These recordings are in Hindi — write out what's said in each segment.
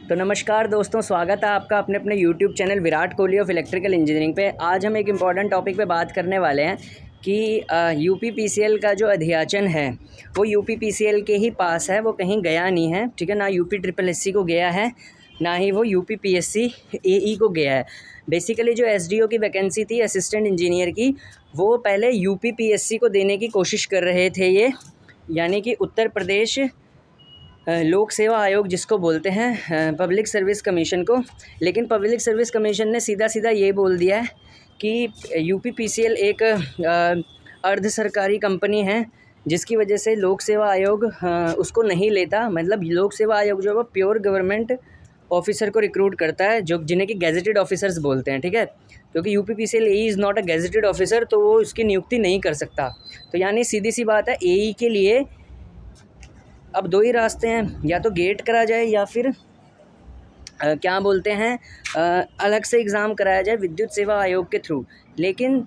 तो नमस्कार दोस्तों, स्वागत है आपका अपने अपने YouTube channel Virat Kohli of electrical engineering पे। आज हम एक इम्पॉर्टेंट टॉपिक पे बात करने वाले हैं कि यूपीपीसीएल का जो अध्याचन है वो यूपीपीसीएल के ही पास है, वो कहीं गया नहीं है। ठीक है ना, यूपी ट्रिपल एससी को गया है, ना ही वो यूपीपीएससी एई को गया है। बेसिकली जो एसडीओ की वैकेंसी थी असिस्टेंट इंजीनियर की, वो पहले यूपीपीएससी को देने की कोशिश कर रहे थे ये, यानी कि उत्तर प्रदेश लोक सेवा आयोग जिसको बोलते हैं, पब्लिक सर्विस कमीशन को। लेकिन पब्लिक सर्विस कमीशन ने सीधा सीधा ये बोल दिया है कि यूपीपीसीएल एक अर्ध सरकारी कंपनी है, जिसकी वजह से लोक सेवा आयोग उसको नहीं लेता। मतलब लोक सेवा आयोग जो है वो प्योर गवर्नमेंट ऑफिसर को रिक्रूट करता है, जो जिन्हें कि गैजेटेड ऑफिसर्स बोलते हैं। ठीक है, क्योंकि UPPCL AE is not a gazetted officer, तो वो उसकी नियुक्ति नहीं कर सकता। तो यानी सीधी सी बात है, एई के लिए अब दो ही रास्ते हैं, या तो गेट करा जाए या फिर क्या बोलते हैं, अलग से एग्ज़ाम कराया जाए विद्युत सेवा आयोग के थ्रू। लेकिन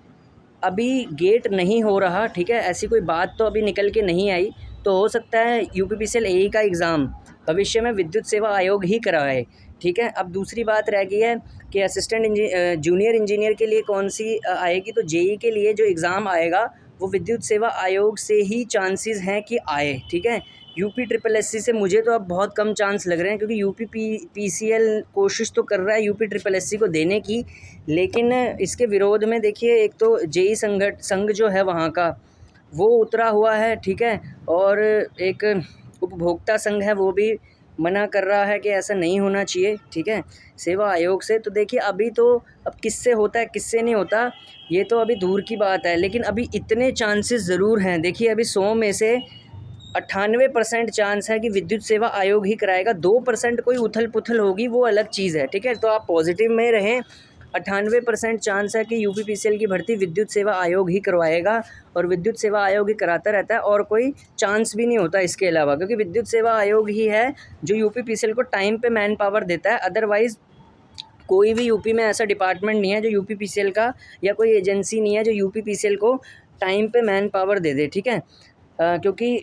अभी गेट नहीं हो रहा। ठीक है, ऐसी कोई बात तो अभी निकल के नहीं आई। तो हो सकता है यूपीपीसीएल एई का एग्ज़ाम भविष्य में विद्युत सेवा आयोग ही कराए। ठीक है, अब दूसरी बात रह गई है कि असिस्टेंट जूनियर इंजीनियर के लिए कौन सी आएगी। तो जेई के लिए जो एग्ज़ाम आएगा वो विद्युत सेवा आयोग से ही चांसेस हैं कि आए। ठीक है, यूपी ट्रिपल एससी से मुझे तो अब बहुत कम चांस लग रहे हैं, क्योंकि यूपीपीसीएल कोशिश तो कर रहा है यूपी ट्रिपल एससी को देने की, लेकिन इसके विरोध में देखिए, एक तो जेई संघ जो है वहाँ का वो उतरा हुआ है। ठीक है, और एक उपभोक्ता संघ है, वो भी मना कर रहा है कि ऐसा नहीं होना चाहिए। ठीक है, सेवा आयोग से। तो देखिए अभी तो अब किससे होता है किससे नहीं होता ये तो अभी दूर की बात है, लेकिन अभी इतने चांसेस ज़रूर हैं। देखिए अभी 100 में से 98% चांस है कि विद्युत सेवा आयोग ही कराएगा। 2% कोई उथल पुथल होगी, वो अलग चीज़ है। ठीक है, तो आप पॉजिटिव में रहें। 98% चांस है कि यूपीपीसीएल की भर्ती विद्युत सेवा आयोग ही करवाएगा, और विद्युत सेवा आयोग ही कराता रहता है, और कोई चांस भी नहीं होता इसके अलावा, क्योंकि विद्युत सेवा आयोग ही है जो यूपीपीसीएल को टाइम पे मैन पावर देता है। अदरवाइज़ कोई भी यूपी में ऐसा डिपार्टमेंट नहीं है जो यूपीपीसीएल का, या कोई एजेंसी नहीं है जो यूपीपीसीएल को टाइम पे मैन पावर दे दे। ठीक है, क्योंकि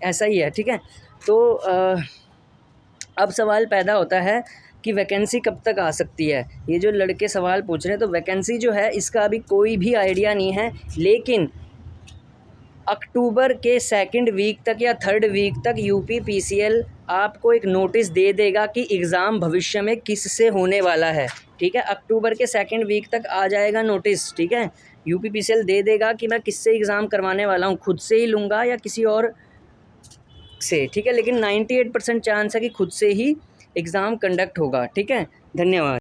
ऐसा ही है। ठीक है, तो अब सवाल पैदा होता है कि वैकेंसी कब तक आ सकती है। ये जो लड़के सवाल पूछ रहे हैं, तो वैकेंसी जो है इसका अभी कोई भी आइडिया नहीं है, लेकिन अक्टूबर के 2nd वीक तक या 3rd वीक तक यूपीपीसीएल आपको एक नोटिस दे देगा कि एग्ज़ाम भविष्य में किससे होने वाला है। ठीक है, अक्टूबर के 2nd वीक तक आ जाएगा नोटिस। ठीक है, यूपीपीसीएल दे देगा कि मैं किससे एग्ज़ाम करवाने वाला हूँ, खुद से ही लूँगा या किसी और से। ठीक है, लेकिन 98% चांस है कि खुद से ही एग्ज़ाम कंडक्ट होगा। ठीक है, धन्यवाद।